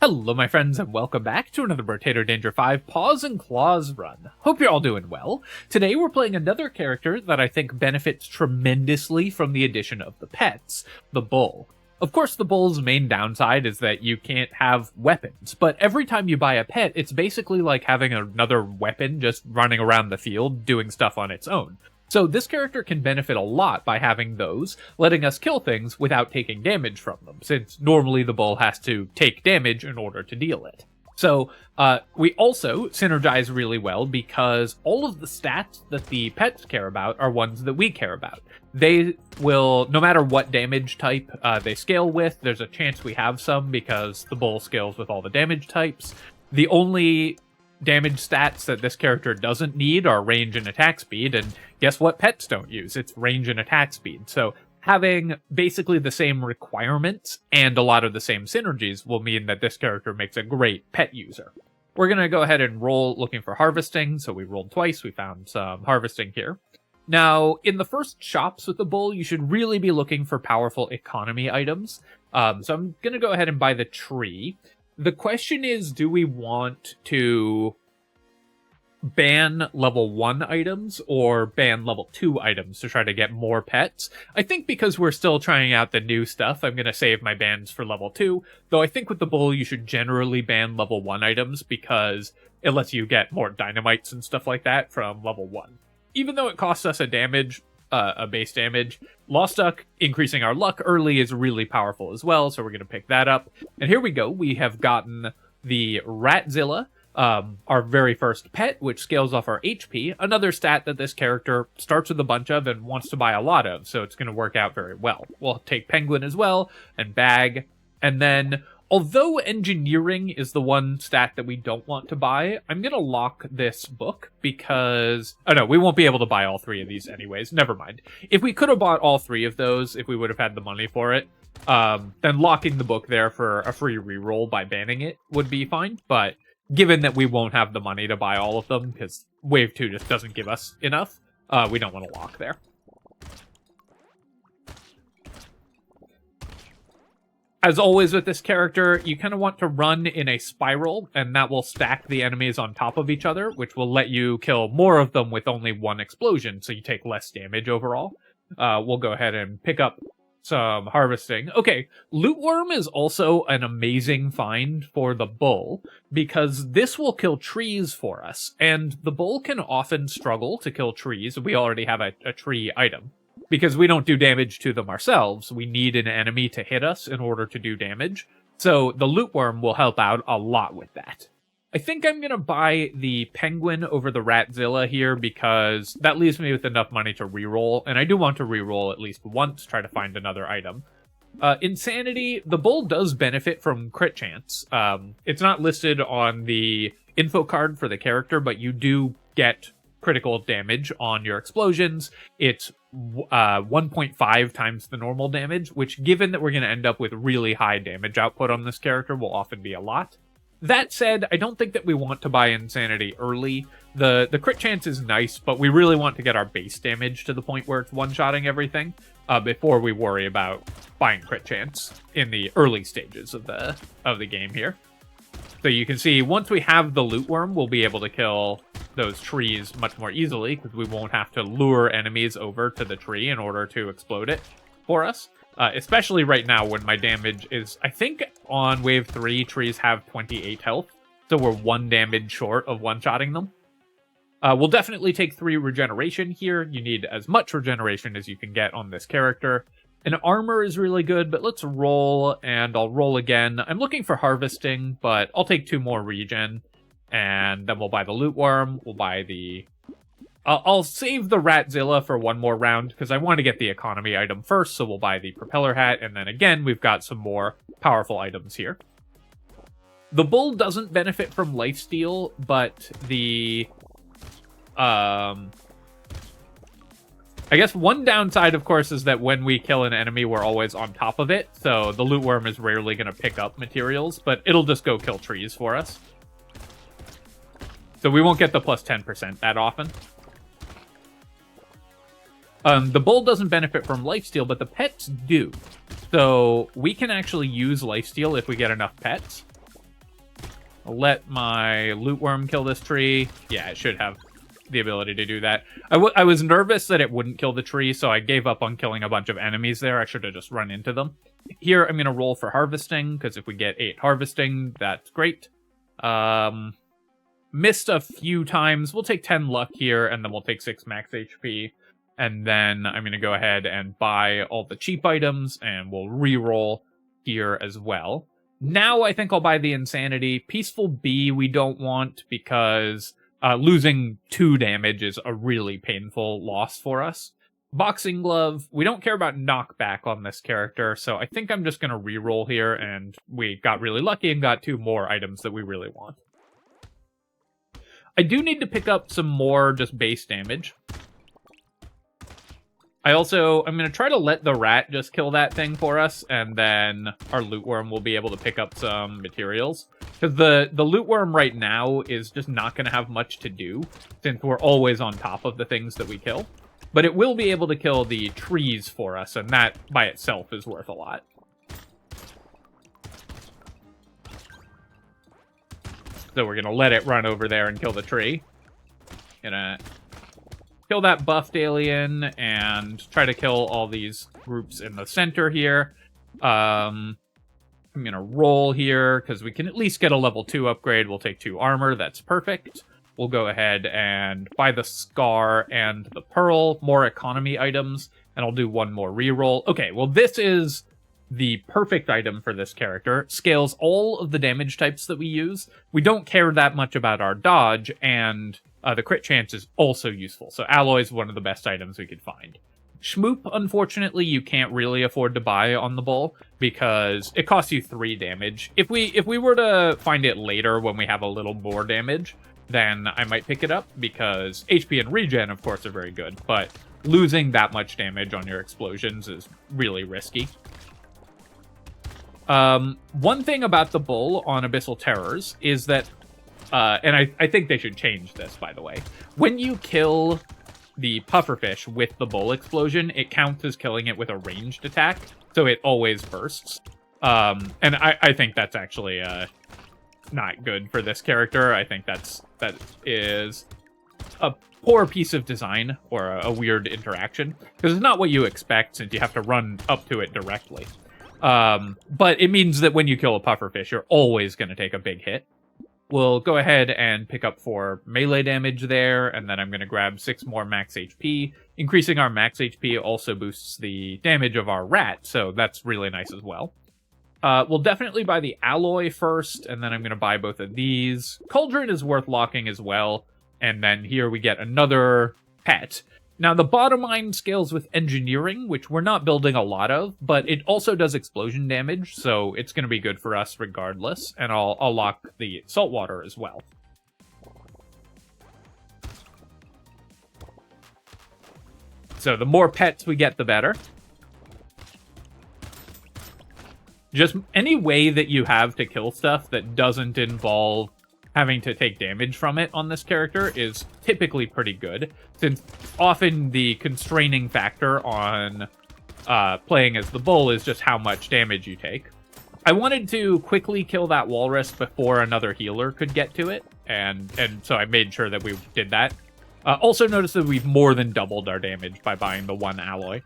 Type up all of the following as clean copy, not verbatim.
Hello my friends and welcome back to another Brotato Danger 5 Paws and Claws run. Hope you're all doing well. Today we're playing another character that I think benefits tremendously from the addition of the pets, the bull. Of course the bull's main downside is that you can't have weapons, but every time you buy a pet it's basically like having another weapon just running around the field doing stuff on its own. So this character can benefit a lot by having those, letting us kill things without taking damage from them, since normally the bull has to take damage in order to deal it. So we also synergize really well because all of the stats that the pets care about are ones that we care about. They will, no matter what damage type they scale with, there's a chance we have some because the bull scales with all the damage types. The only damage stats that this character doesn't need are range and attack speed, and guess what pets don't use? It's range and attack speed. So having basically the same requirements and a lot of the same synergies will mean that this character makes a great pet user. We're going to go ahead and roll looking for harvesting, so we rolled twice, we found some harvesting here. Now, in the first shops with the bull, you should really be looking for powerful economy items. So I'm going to go ahead and buy the tree. The question is, do we want to ban level 1 items or ban level 2 items to try to get more pets? I think because we're still trying out the new stuff, I'm going to save my bans for level 2, though I think with the bull you should generally ban level 1 items because it lets you get more dynamites and stuff like that from level 1. Even though it costs us a base damage, Lost Duck increasing our luck early is really powerful as well, so we're going to pick that up. And here we go, we have gotten the Ratzilla, our very first pet, which scales off our HP, another stat that this character starts with a bunch of and wants to buy a lot of, so it's going to work out very well. We'll take Penguin as well, and Bag, and then although engineering is the one stat that we don't want to buy, I'm going to lock this book because... Oh no, we won't be able to buy all 3 of these anyways. Never mind. If we could have bought all 3 of those, if we would have had the money for it, then locking the book there for a free reroll by banning it would be fine. But given that we won't have the money to buy all of them, because Wave 2 just doesn't give us enough, we don't want to lock there. As always with this character, you kind of want to run in a spiral, and that will stack the enemies on top of each other, which will let you kill more of them with only one explosion, so you take less damage overall. We'll go ahead and pick up some harvesting. Okay, lootworm is also an amazing find for the bull, because this will kill trees for us, and the bull can often struggle to kill trees. We already have a tree item. Because we don't do damage to them ourselves, we need an enemy to hit us in order to do damage. So the lootworm will help out a lot with that. I think I'm going to buy the Penguin over the Ratzilla here because that leaves me with enough money to reroll. And I do want to reroll at least once, try to find another item. Insanity, the bull does benefit from crit chance. It's not listed on the info card for the character, but you do get critical damage on your explosions. It's 1.5 times the normal damage, which given that we're going to end up with really high damage output on this character will often be a lot. That said, I don't think that we want to buy Insanity early. The crit chance is nice, but we really want to get our base damage to the point where it's one-shotting everything before we worry about buying crit chance in the early stages of the game here. So you can see once we have the lootworm, we'll be able to kill those trees much more easily because we won't have to lure enemies over to the tree in order to explode it for us. Especially right now when my damage is, I think on wave 3, trees have 28 health. So we're 1 damage short of one-shotting them. We'll definitely take 3 regeneration here. You need as much regeneration as you can get on this character. And armor is really good, but let's roll, and I'll roll again. I'm looking for harvesting, but I'll take 2 more regen. And then we'll buy the lootworm, we'll buy the... I'll save the Ratzilla for 1 more round, because I want to get the economy item first, so we'll buy the propeller hat, and then again, we've got some more powerful items here. The bull doesn't benefit from lifesteal, but the... I guess one downside, of course, is that when we kill an enemy, we're always on top of it, so the lootworm is rarely going to pick up materials, but it'll just go kill trees for us. So we won't get the plus 10% that often. The bull doesn't benefit from lifesteal, but the pets do. So we can actually use lifesteal if we get enough pets. I'll let my lootworm kill this tree. Yeah, it should have the ability to do that. I was nervous that it wouldn't kill the tree, so I gave up on killing a bunch of enemies there. I should have just run into them. Here, I'm going to roll for harvesting, because if we get 8 harvesting, that's great. Missed a few times. We'll take 10 luck here, and then we'll take 6 max HP. And then I'm going to go ahead and buy all the cheap items, and we'll re-roll here as well. Now I think I'll buy the Insanity. Peaceful Bee we don't want, because losing 2 damage is a really painful loss for us. Boxing Glove, we don't care about knockback on this character, so I think I'm just going to re-roll here, and we got really lucky and got 2 more items that we really want. I do need to pick up some more just base damage. I'm going to try to let the rat just kill that thing for us, and then our lootworm will be able to pick up some materials. Because the lootworm right now is just not going to have much to do, since we're always on top of the things that we kill. But it will be able to kill the trees for us, and that by itself is worth a lot. So we're going to let it run over there and kill the tree. Gonna kill that buffed alien and try to kill all these groups in the center here. I'm going to roll here because we can at least get a level 2 upgrade. We'll take 2 armor. That's perfect. We'll go ahead and buy the Scar and the Pearl, more economy items, and I'll do 1 more reroll. Okay, well, this is the perfect item for this character. Scales all of the damage types that we use. We don't care that much about our dodge, and the crit chance is also useful. So Alloy is one of the best items we could find. Schmoop, unfortunately, you can't really afford to buy on the bull because it costs you 3 damage. If we were to find it later when we have a little more damage, then I might pick it up because HP and regen, of course, are very good, but losing that much damage on your explosions is really risky. One thing about the bull on Abyssal Terrors is that, and I think they should change this, by the way. When you kill the pufferfish with the bull explosion, it counts as killing it with a ranged attack, so it always bursts. And I think that's actually not good for this character. I think that is a poor piece of design or a weird interaction, because it's not what you expect since you have to run up to it directly. But it means that when you kill a pufferfish, you're always going to take a big hit. We'll go ahead and pick up 4 melee damage there, and then I'm going to grab 6 more max HP. Increasing our max HP also boosts the damage of our rat, so that's really nice as well. We'll definitely buy the Alloy first, and then I'm going to buy both of these. Cauldron is worth locking as well, and then here we get another pet. Now, the bottom line scales with engineering, which we're not building a lot of, but it also does explosion damage, so it's going to be good for us regardless, and I'll lock the saltwater as well. So the more pets we get, the better. Just any way that you have to kill stuff that doesn't involve having to take damage from it on this character is typically pretty good, since often the constraining factor on playing as the bull is just how much damage you take. I wanted to quickly kill that walrus before another healer could get to it, and so I made sure that we did that. Also notice that we've more than doubled our damage by buying the 1 alloy.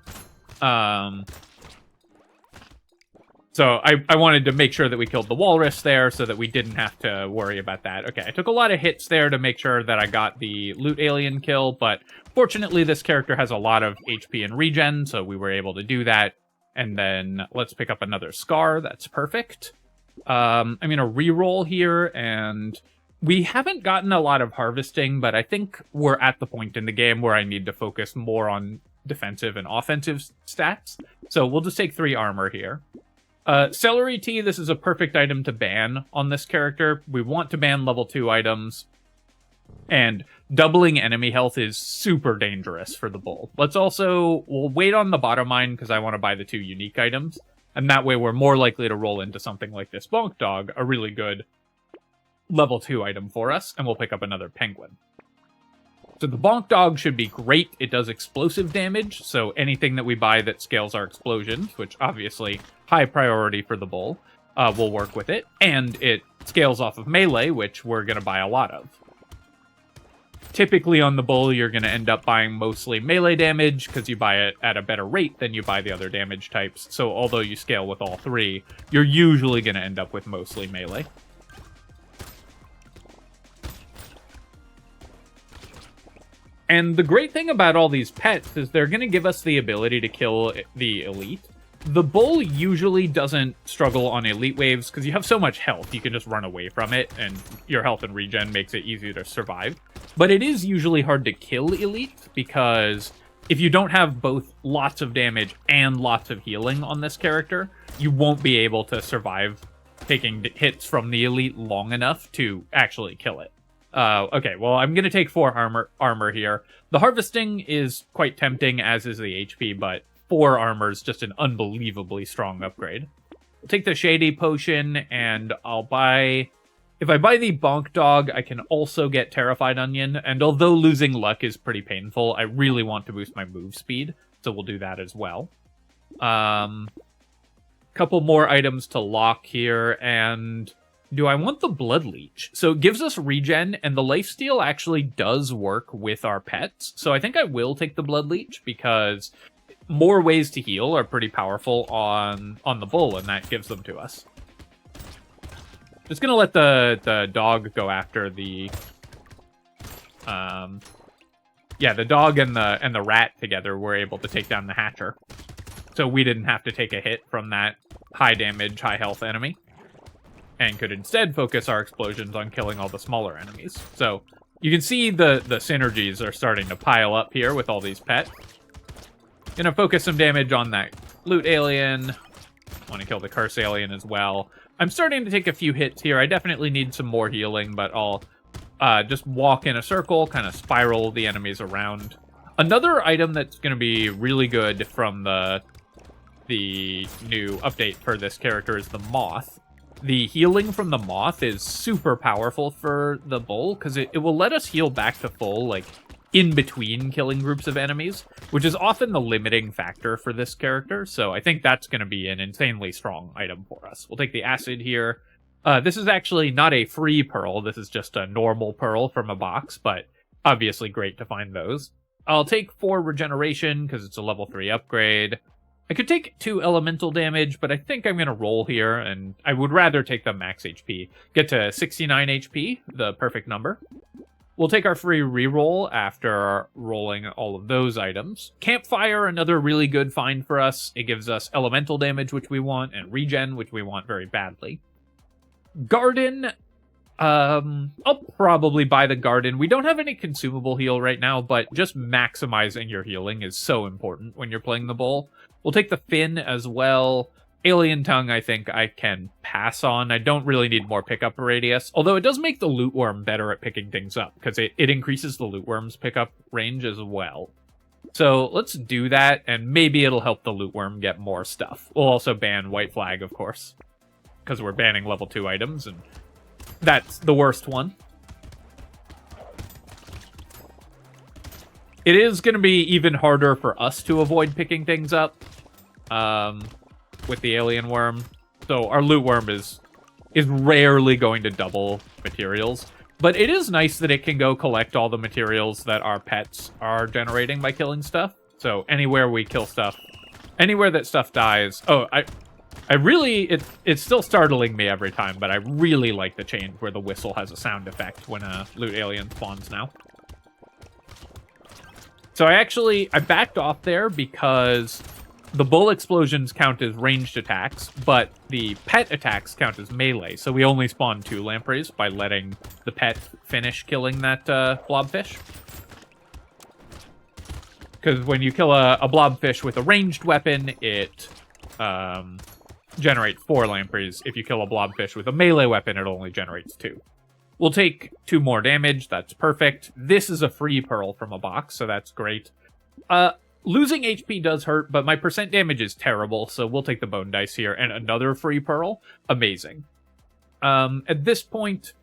So I wanted to make sure that we killed the walrus there so that we didn't have to worry about that. Okay, I took a lot of hits there to make sure that I got the loot alien kill, but fortunately this character has a lot of HP and regen, so we were able to do that. And then let's pick up another Scar. That's perfect. I'm going to reroll here, and we haven't gotten a lot of harvesting, but I think we're at the point in the game where I need to focus more on defensive and offensive stats. So we'll just take 3 armor here. Celery Tea, this is a perfect item to ban on this character. We want to ban level 2 items. And doubling enemy health is super dangerous for the bull. We'll wait on the bottom line because I want to buy the 2 unique items. And that way we're more likely to roll into something like this Bonk Dog, a really good level 2 item for us. And we'll pick up another penguin. So the Bonk Dog should be great. It does explosive damage, so anything that we buy that scales our explosions, which obviously high priority for the bull, will work with it. And it scales off of melee, which we're going to buy a lot of. Typically on the bull, you're going to end up buying mostly melee damage because you buy it at a better rate than you buy the other damage types. So although you scale with all three, you're usually going to end up with mostly melee. And the great thing about all these pets is they're going to give us the ability to kill the elite. The bull usually doesn't struggle on elite waves because you have so much health, you can just run away from it, and your health and regen makes it easier to survive. But it is usually hard to kill elite because if you don't have both lots of damage and lots of healing on this character, you won't be able to survive taking hits from the elite long enough to actually kill it. Okay, well, I'm going to take 4 armor here. The harvesting is quite tempting, as is the HP, but 4 armor is just an unbelievably strong upgrade. I'll take the Shady Potion, and I'll buy... If I buy the Bonk Dog, I can also get Terrified Onion, and although losing luck is pretty painful, I really want to boost my move speed, so we'll do that as well. Couple more items to lock here, and... do I want the Blood Leech? So it gives us regen, and the lifesteal actually does work with our pets. So I think I will take the Blood Leech, because more ways to heal are pretty powerful on the bull, and that gives them to us. Just gonna let the dog go after the... yeah, the dog and the rat together were able to take down the Hatcher. So we didn't have to take a hit from that high damage, high health enemy. And could instead focus our explosions on killing all the smaller enemies. So you can see the synergies are starting to pile up here with all these pets. Gonna focus some damage on that loot alien. Want to kill the curse alien as well. I'm starting to take a few hits here. I definitely need some more healing, but I'll just walk in a circle, kind of spiral the enemies around. Another item that's going to be really good from the new update for this character is the Moth. The healing from the Moth is super powerful for the bull, because it will let us heal back to full, like, in between killing groups of enemies, which is often the limiting factor for this character, so I think that's going to be an insanely strong item for us. We'll take the Acid here. This is actually not a free pearl, this is just a normal pearl from a box, but obviously great to find those. I'll take 4 regeneration, because it's a level 3 upgrade. I could take 2 elemental damage, but I think I'm going to roll here, and I would rather take the max HP. Get to 69 HP, the perfect number. We'll take our free reroll after rolling all of those items. Campfire, another really good find for us. It gives us elemental damage, which we want, and regen, which we want very badly. Garden, I'll probably buy the Garden. We don't have any consumable heal right now, but just maximizing your healing is so important when you're playing the bull. We'll take the Fin as well. Alien Tongue, I think I can pass on. I don't really need more pickup radius, although it does make the lootworm better at picking things up, because it increases the lootworm's pickup range as well. So let's do that, and maybe it'll help the lootworm get more stuff. We'll also ban White Flag, of course, because we're banning level 2 items, and that's the worst one. It is going to be even harder for us to avoid picking things up with the alien worm. So our loot worm is rarely going to double materials. But it is nice that it can go collect all the materials that our pets are generating by killing stuff. So anywhere we kill stuff, anywhere that stuff dies... Oh, I really... It's still startling me every time, but I really like the change where the whistle has a sound effect when a loot alien spawns now. So I backed off there because the bull explosions count as ranged attacks, but the pet attacks count as melee, so we only spawn 2 lampreys by letting the pet finish killing that blobfish. Because when you kill a blobfish with a ranged weapon, it generates 4 lampreys. If you kill a blobfish with a melee weapon, it only generates 2. We'll take 2 more damage. That's perfect. This is a free pearl from a box, so that's great. Losing HP does hurt, but my percent damage is terrible, so we'll take the bone dice here. And another free pearl. Amazing. At this point,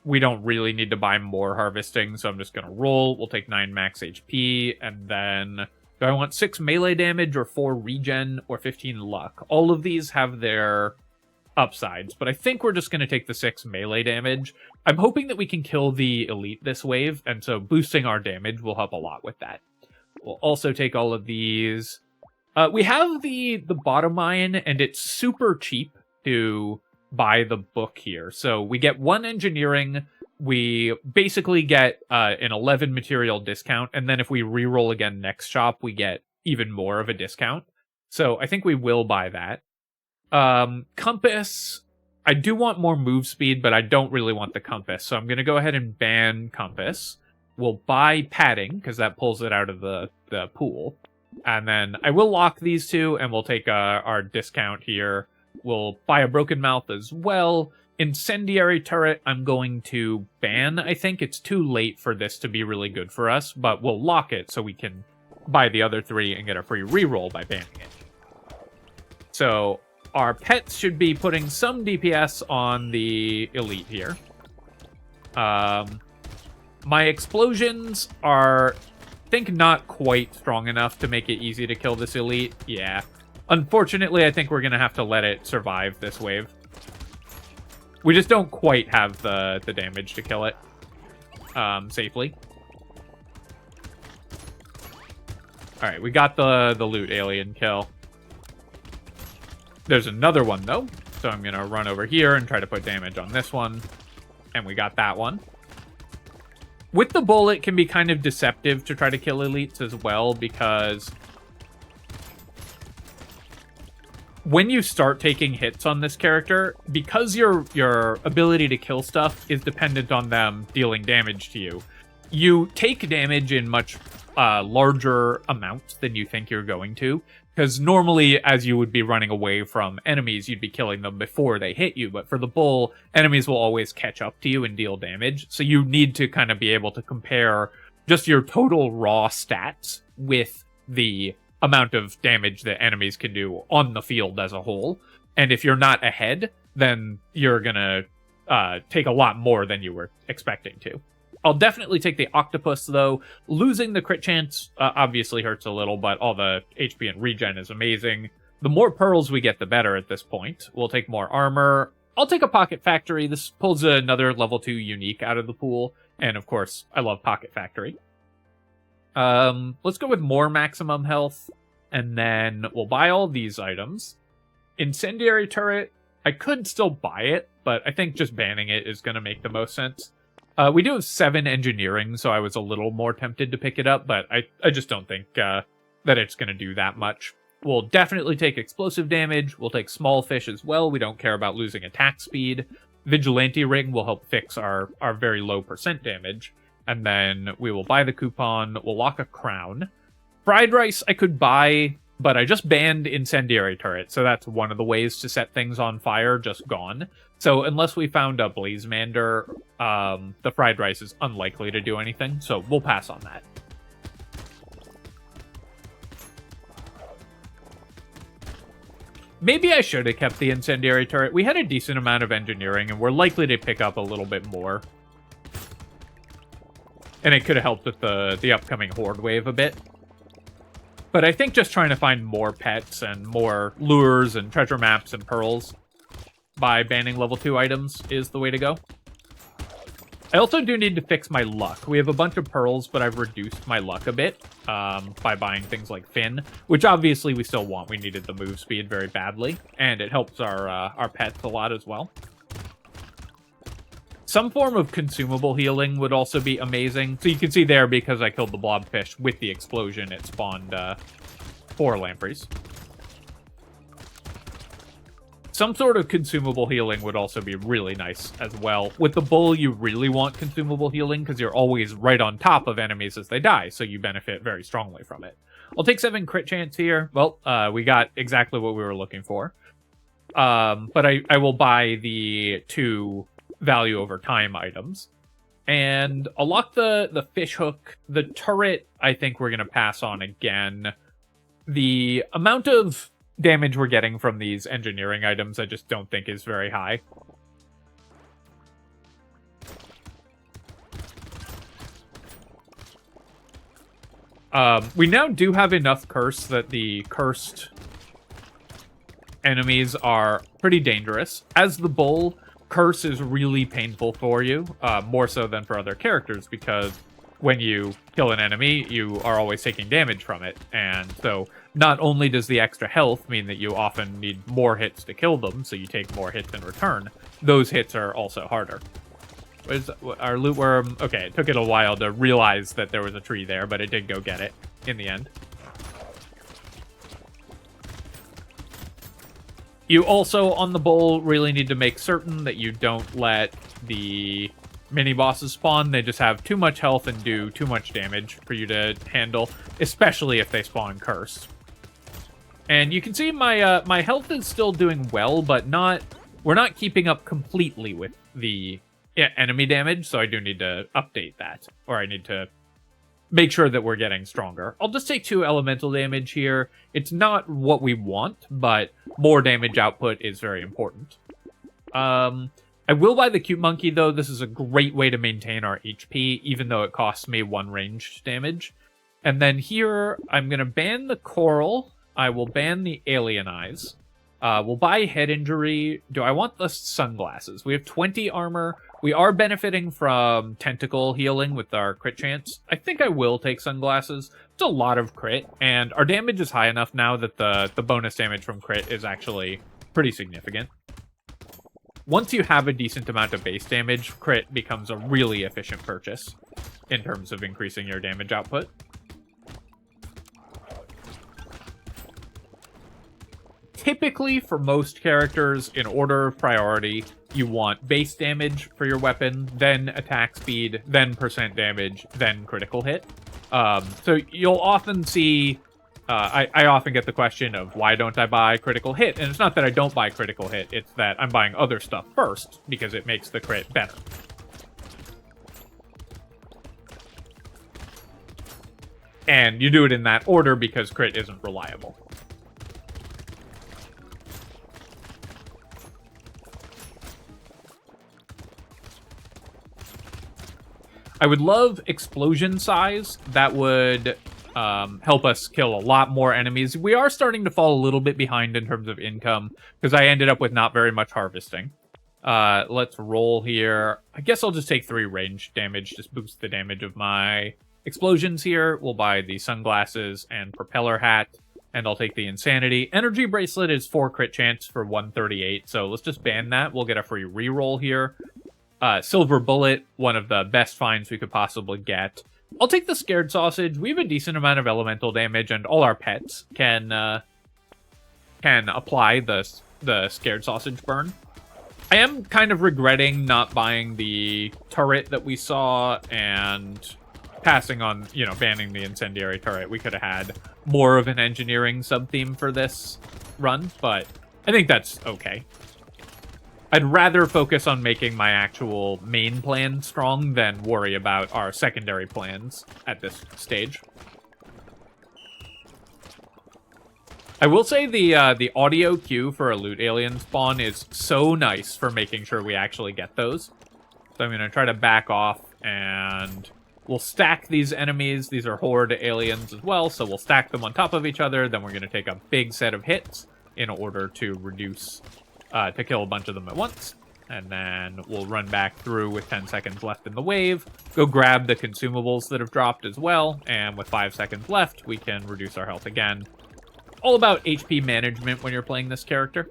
we don't really need to buy more harvesting, so I'm just going to roll. We'll take 9 max HP, and then... do I want 6 melee damage, or 4 regen, or 15 luck? All of these have their upsides, but I think we're just going to take the 6 melee damage. I'm hoping that we can kill the elite this wave, and so boosting our damage will help a lot with that. We'll also take all of these. We have the bottom mine, and it's super cheap to buy the book here. So we get 1 engineering, we basically get an 11 material discount, and then if we reroll again next shop, we get even more of a discount. So I think we will buy that. Compass, I do want more move speed, but I don't really want the compass, so I'm going to go ahead and ban compass. We'll buy padding, because that pulls it out of the pool. And then I will lock these 2, and we'll take our discount here. We'll buy a broken mouth as well. Incendiary turret, I'm going to ban. I think it's too late for this to be really good for us, but we'll lock it so we can buy the other 3 and get a free reroll by banning it. So our pets should be putting some DPS on the elite here. My explosions are, I think, not quite strong enough to make it easy to kill this elite. Yeah. Unfortunately, I think we're going to have to let it survive this wave. We just don't quite have the damage to kill it safely. Alright, we got the loot alien kill. There's another one, though. So I'm going to run over here and try to put damage on this one. And we got that one. With the bull, it can be kind of deceptive to try to kill elites as well, because when you start taking hits on this character, because your ability to kill stuff is dependent on them dealing damage to you, you take damage in much larger amounts than you think you're going to. Because normally, as you would be running away from enemies, you'd be killing them before they hit you. But for the bull, enemies will always catch up to you and deal damage. So you need to kind of be able to compare just your total raw stats with the amount of damage that enemies can do on the field as a whole. And if you're not ahead, then you're going to take a lot more than you were expecting to. I'll definitely take the octopus, though. Losing the crit chance obviously hurts a little, but all the HP and regen is amazing. The more pearls we get, the better at this point. We'll take more armor. I'll take a Pocket Factory. This pulls another level 2 unique out of the pool. And, of course, I love Pocket Factory. Let's go with more maximum health. And then we'll buy all these items. Incendiary turret, I could still buy it, but I think just banning it is going to make the most sense. We do have 7 engineering, so I was a little more tempted to pick it up, but I just don't think that it's going to do that much. We'll definitely take explosive damage. We'll take small fish as well. We don't care about losing attack speed. Vigilante ring will help fix our very low % damage. And then we will buy the coupon. We'll lock a crown. Fried rice I could buy, but I just banned incendiary turret, so that's one of the ways to set things on fire, just gone. So unless we found a Blazemander, the fried rice is unlikely to do anything, so we'll pass on that. Maybe I should have kept the incendiary turret. We had a decent amount of engineering, and we're likely to pick up a little bit more. And it could have helped with the upcoming horde wave a bit. But I think just trying to find more pets and more lures and treasure maps and pearls by banning level 2 items is the way to go. I also do need to fix my luck. We have a bunch of pearls, but I've reduced my luck a bit by buying things like Finn, which obviously we still want. We needed the move speed very badly, and it helps our pets a lot as well. Some form of consumable healing would also be amazing. So you can see there, because I killed the blobfish with the explosion, it spawned 4 lampreys. Some sort of consumable healing would also be really nice as well. With the bull, you really want consumable healing because you're always right on top of enemies as they die, so you benefit very strongly from it. I'll take 7 crit chance here. Well, we got exactly what we were looking for. But I will buy the 2 value over time items. And I'll lock the fish hook. The turret, I think we're going to pass on again. The amount of damage we're getting from these engineering items, I just don't think is very high. We now do have enough curse that the cursed enemies are pretty dangerous. As the bull, Curse is really painful for you, more so than for other characters, because when you kill an enemy, you are always taking damage from it. And so not only does the extra health mean that you often need more hits to kill them, so you take more hits in return, those hits are also harder. Where's our loot worm? Okay, it took it a while to realize that there was a tree there, but it did go get it in the end. You also, on the bull, really need to make certain that you don't let the mini-bosses spawn. They just have too much health and do too much damage for you to handle, especially if they spawn cursed. And you can see my my health is still doing well, but we're not keeping up completely with the enemy damage, so I do need to update that, or I need to make sure that we're getting stronger. I'll just take 2 elemental damage here. It's not what we want, but more damage output is very important. I will buy the cute monkey, though. This is a great way to maintain our HP, even though it costs me 1 ranged damage. And then here, I'm going to ban the coral. I will ban the alien eyes. We'll buy head injury. Do I want the sunglasses? We have 20 armor. We are benefiting from tentacle healing with our crit chance. I think I will take sunglasses. It's a lot of crit, and our damage is high enough now that the bonus damage from crit is actually pretty significant. Once you have a decent amount of base damage, crit becomes a really efficient purchase in terms of increasing your damage output. Typically, for most characters, in order of priority, you want base damage for your weapon, then attack speed, then percent damage, then critical hit. So you'll often see, I often get the question of, why don't I buy critical hit? And it's not that I don't buy critical hit, it's that I'm buying other stuff first, because it makes the crit better. And you do it in that order because crit isn't reliable. I would love explosion size. That would help us kill a lot more enemies. We are starting to fall a little bit behind in terms of income, because I ended up with not very much harvesting. Let's roll here. I guess I'll just take 3 range damage, just boost the damage of my explosions here. We'll buy the sunglasses and propeller hat, and I'll take the insanity. Energy bracelet is 4 crit chance for 138, so let's just ban that. We'll get a free reroll here. Silver bullet, one of the best finds we could possibly get. I'll take the scared sausage. We have a decent amount of elemental damage, and all our pets can apply the scared sausage burn. I am kind of regretting not buying the turret that we saw and passing on, banning the incendiary turret. We could have had more of an engineering sub-theme for this run, but I think that's okay. I'd rather focus on making my actual main plan strong than worry about our secondary plans at this stage. I will say the audio cue for a loot alien spawn is so nice for making sure we actually get those. So I'm going to try to back off, and we'll stack these enemies. These are horde aliens as well, so we'll stack them on top of each other. Then we're going to take a big set of hits in order to reduce... to kill a bunch of them at once. And then we'll run back through with 10 seconds left in the wave, go grab the consumables that have dropped as well, and with 5 seconds left, we can reduce our health again. All about HP management when you're playing this character.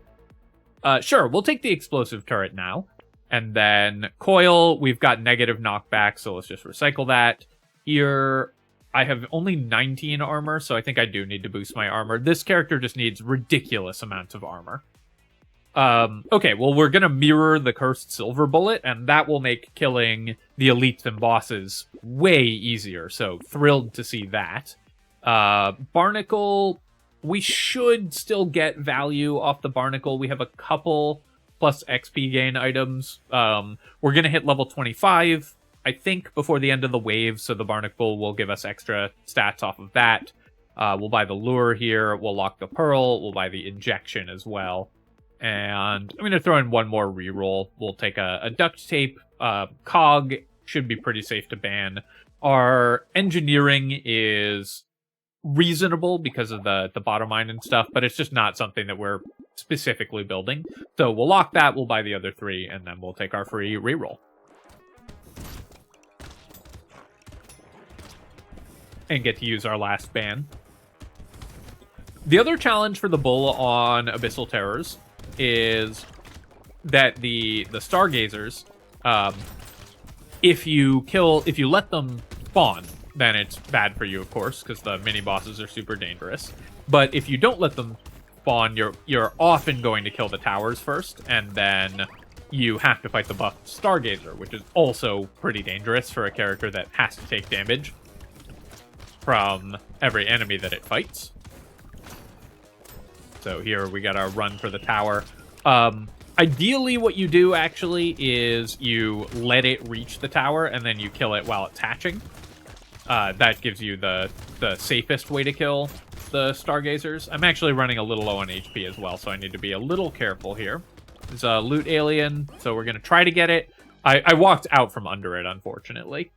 Sure, we'll take the explosive turret now. And then coil, we've got negative knockback, so let's just recycle that. Here, I have only 19 armor, so I think I do need to boost my armor. This character just needs ridiculous amounts of armor. Okay, well, we're gonna mirror the cursed silver bullet, and that will make killing the elites and bosses way easier, so thrilled to see that. Barnacle, we should still get value off the barnacle. We have a couple plus XP gain items. We're gonna hit level 25, I think, before the end of the wave, so the barnacle will give us extra stats off of that. We'll buy the lure here, we'll lock the pearl, we'll buy the injection as well. And I'm going to throw in one more reroll. We'll take a duct tape. Cog should be pretty safe to ban. Our engineering is reasonable because of the bottom line and stuff, but it's just not something that we're specifically building. So we'll lock that, we'll buy the other 3, and then we'll take our free reroll. And get to use our last ban. The other challenge for the bull on Abyssal Terrors is that the Stargazers, if you let them spawn, then it's bad for you, of course, because the mini bosses are super dangerous. But if you don't let them spawn, you're often going to kill the towers first, and then you have to fight the buffed Stargazer, which is also pretty dangerous for a character that has to take damage from every enemy that it fights. So here we got our run for the tower. Ideally, what you do, actually, is you let it reach the tower, and then you kill it while it's hatching. That gives you the safest way to kill the Stargazers. I'm actually running a little low on HP as well, so I need to be a little careful here. There's a loot alien, so we're going to try to get it. I walked out from under it, unfortunately.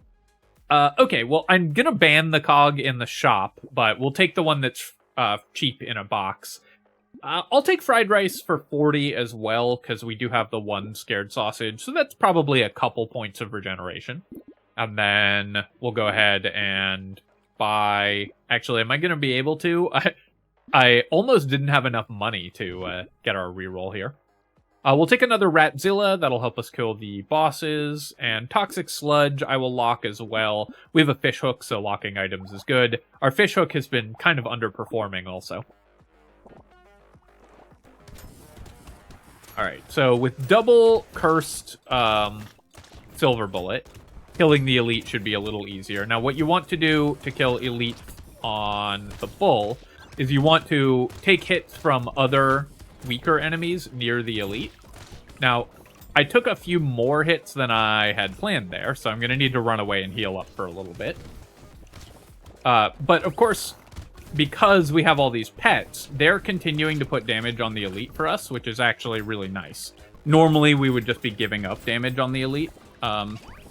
Okay, well, I'm going to ban the cog in the shop, but we'll take the one that's cheap in a box. I'll take fried rice for 40 as well, because we do have the one scared sausage, so that's probably a couple points of regeneration. And then we'll go ahead and buy... Actually, am I going to be able to? I almost didn't have enough money to get our reroll here. We'll take another Ratzilla. That'll help us kill the bosses. And Toxic Sludge I will lock as well. We have a fish hook, so locking items is good. Our fish hook has been kind of underperforming also. Alright, so with double cursed silver bullet, killing the elite should be a little easier. Now, what you want to do to kill elite on the bull is you want to take hits from other weaker enemies near the elite. Now, I took a few more hits than I had planned there, so I'm going to need to run away and heal up for a little bit. But, of course, because we have all these pets, they're continuing to put damage on the elite for us, which is actually really nice. Normally, we would just be giving up damage on the elite,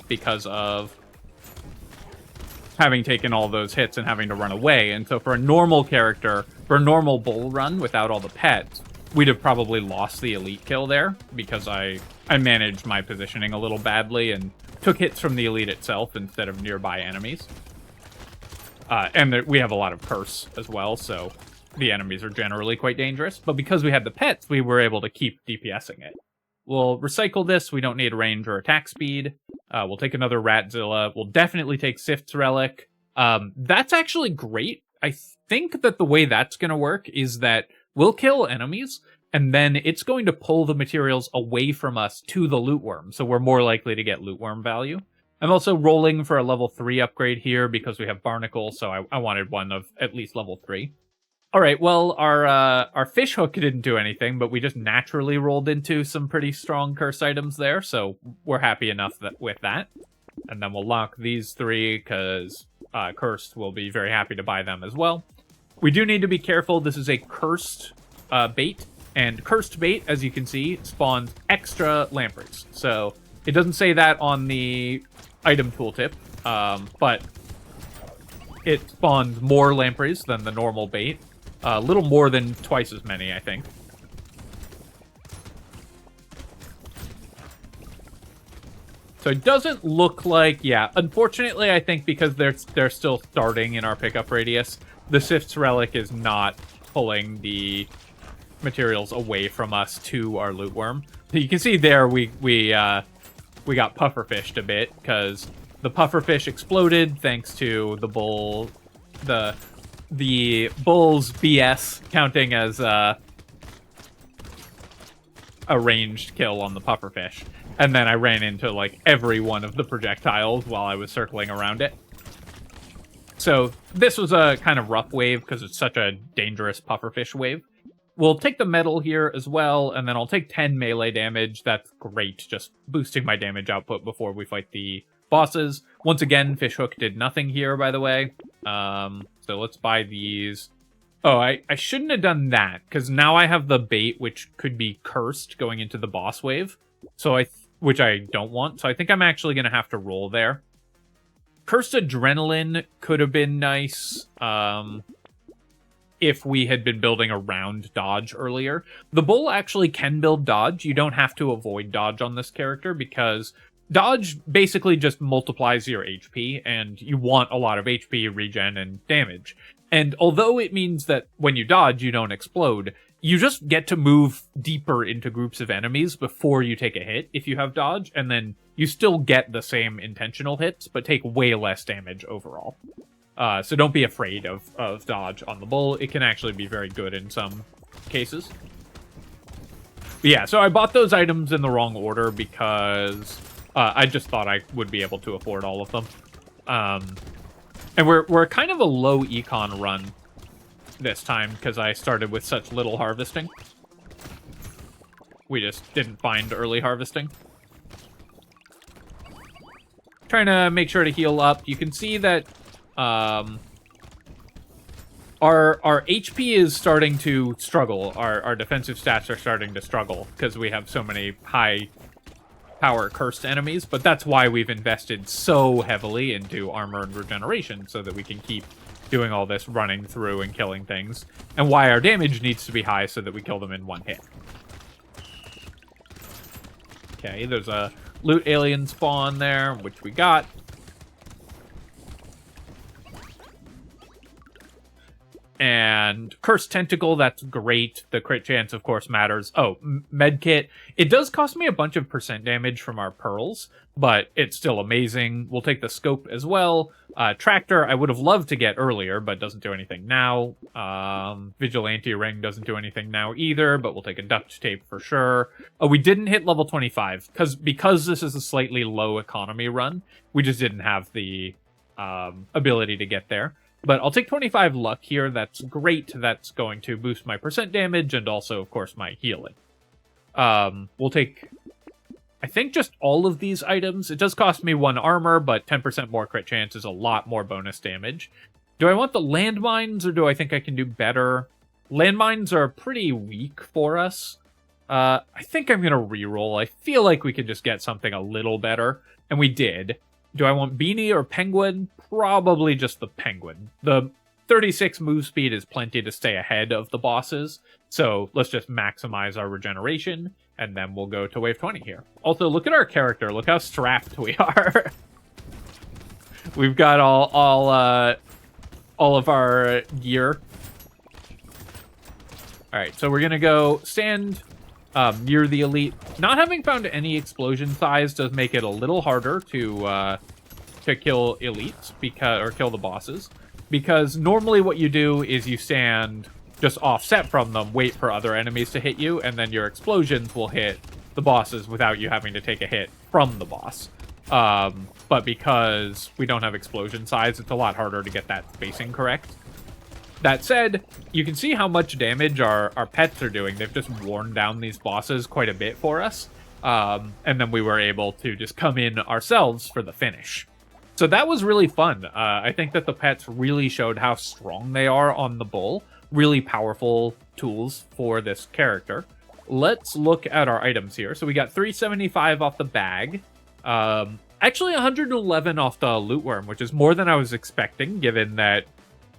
because of having taken all those hits and having to run away. And so for a normal character, for a normal bull run without all the pets, we'd have probably lost the elite kill there, because I managed my positioning a little badly and took hits from the elite itself instead of nearby enemies. And we have a lot of curse as well, so the enemies are generally quite dangerous. But because we had the pets, we were able to keep DPSing it. We'll recycle this. We don't need range or attack speed. We'll take another Ratzilla. We'll definitely take Sif's Relic. That's actually great. I think that the way that's going to work is that we'll kill enemies, and then it's going to pull the materials away from us to the lootworm, so we're more likely to get lootworm value. I'm also rolling for a level 3 upgrade here because we have Barnacle, so I wanted one of at least level 3. Alright, well, our fish hook didn't do anything, but we just naturally rolled into some pretty strong curse items there, so we're happy enough with that. And then we'll lock these 3, because Cursed will be very happy to buy them as well. We do need to be careful. This is a cursed bait, and cursed bait, as you can see, spawns extra lampreys. So it doesn't say that on the item tooltip, but it spawns more lampreys than the normal bait. A little more than twice as many, I think. So it doesn't look like, yeah, unfortunately, I think because they're still starting in our pickup radius, the Sif's Relic is not pulling the materials away from us to our lootworm. So you can see there we got pufferfished a bit, because the pufferfish exploded thanks to the bull, the bull's BS counting as a ranged kill on the pufferfish. And then I ran into, like, every one of the projectiles while I was circling around it. So this was a kind of rough wave because it's such a dangerous pufferfish wave. We'll take the metal here as well, and then I'll take 10 melee damage. That's great, just boosting my damage output before we fight the bosses. Once again, Fishhook did nothing here, by the way. So let's buy these. Oh, I shouldn't have done that, because now I have the bait, which could be cursed going into the boss wave. So which I don't want, so I think I'm actually going to have to roll there. Cursed Adrenaline could have been nice. if we had been building around dodge earlier. The bull actually can build dodge. You don't have to avoid dodge on this character because dodge basically just multiplies your HP, and you want a lot of HP, regen, and damage. And although it means that when you dodge, you don't explode, you just get to move deeper into groups of enemies before you take a hit if you have dodge, and then you still get the same intentional hits, but take way less damage overall. So don't be afraid of dodge on the bull. It can actually be very good in some cases. But yeah, so I bought those items in the wrong order because I just thought I would be able to afford all of them. And we're kind of a low econ run this time because I started with such little harvesting. We just didn't find early harvesting. Trying to make sure to heal up. You can see that our HP is starting to struggle. Our defensive stats are starting to struggle because we have so many high power cursed enemies, but that's why we've invested so heavily into armor and regeneration, so that we can keep doing all this running through and killing things, and why our damage needs to be high so that we kill them in one hit. Okay, there's a loot alien spawn there, which we got. And Cursed Tentacle, that's great. The crit chance, of course, matters. Oh, Medkit. It does cost me a bunch of % damage from our pearls, but it's still amazing. We'll take the Scope as well. Tractor, I would have loved to get earlier, but doesn't do anything now. Vigilante Ring doesn't do anything now either, but we'll take a Duct Tape for sure. Oh, we didn't hit level 25, because this is a slightly low economy run. We just didn't have the ability to get there. But I'll take 25 luck here. That's great. That's going to boost my % damage and also, of course, my healing. We'll take, I think, just all of these items. It does cost me 1 armor, but 10% more crit chance is a lot more bonus damage. Do I want the landmines, or do I think I can do better? Landmines are pretty weak for us. I think I'm going to reroll. I feel like we could just get something a little better, and we did. Do I want Beanie or Penguin? Probably just the Penguin. The 36 move speed is plenty to stay ahead of the bosses, so let's just maximize our regeneration, and then we'll go to wave 20 here. Also, look at our character. Look how strapped we are. We've got all of our gear. Alright, so we're gonna go stand near the elite. Not having found any explosion size does make it a little harder to kill elites, or kill the bosses, because normally what you do is you stand just offset from them, wait for other enemies to hit you, and then your explosions will hit the bosses without you having to take a hit from the boss. But because we don't have explosion size, it's a lot harder to get that spacing correct. That said, you can see how much damage our pets are doing. They've just worn down these bosses quite a bit for us. And then we were able to just come in ourselves for the finish. So that was really fun. I think that the pets really showed how strong they are on the bull. Really powerful tools for this character. Let's look at our items here. So we got 375 off the bag. Actually 111 off the lootworm, which is more than I was expecting, given that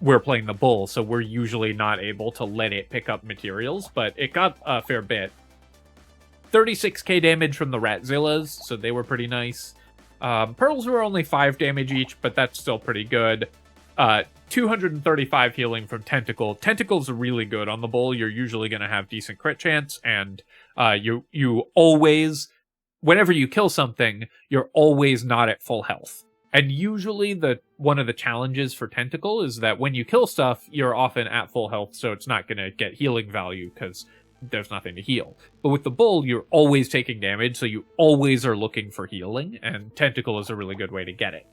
we're playing the bull, so we're usually not able to let it pick up materials, but it got a fair bit. 36k damage from the Ratzillas, so they were pretty nice. Pearls were only 5 damage each, but that's still pretty good. 235 healing from Tentacle. Tentacle's really good on the bull. You're usually going to have decent crit chance, and you always, whenever you kill something, you're always not at full health. And usually one of the challenges for Tentacle is that when you kill stuff, you're often at full health, so it's not going to get healing value because there's nothing to heal. But with the bull, you're always taking damage, so you always are looking for healing, and Tentacle is a really good way to get it.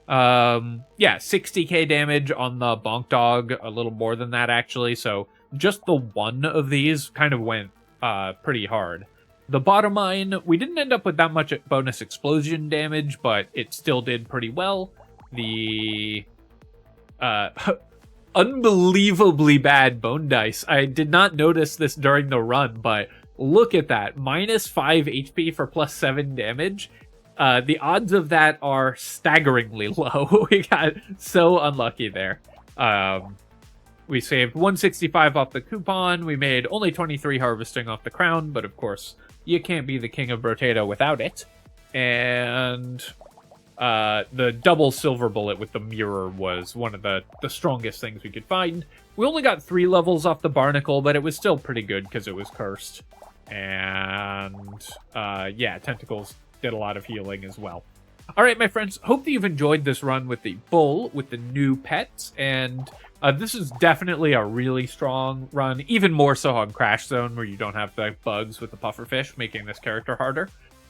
Yeah, 60k damage on the Bonk Dog, a little more than that actually, so just the one of these kind of went pretty hard. The bottom line, we didn't end up with that much bonus explosion damage, but it still did pretty well. The unbelievably bad bone dice. I did not notice this during the run, but look at that. Minus 5 HP for plus 7 damage. The odds of that are staggeringly low. We got so unlucky there. We saved 165 off the coupon. We made only 23 harvesting off the crown, but of course, you can't be the king of Brotato without it. And the double silver bullet with the mirror was one of the strongest things we could find. We only got 3 levels off the barnacle, but it was still pretty good because it was cursed. And yeah, tentacles did a lot of healing as well. Alright, my friends, hope that you've enjoyed this run with the bull, with the new pets, and this is definitely a really strong run, even more so on Crash Zone, where you don't have the bugs with the pufferfish, making this character harder.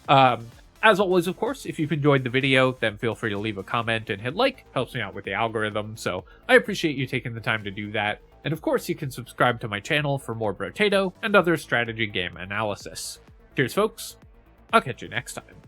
As always, of course, if you've enjoyed the video, then feel free to leave a comment and hit like. Helps me out with the algorithm, so I appreciate you taking the time to do that. And of course, you can subscribe to my channel for more Brotato and other strategy game analysis. Cheers, folks. I'll catch you next time.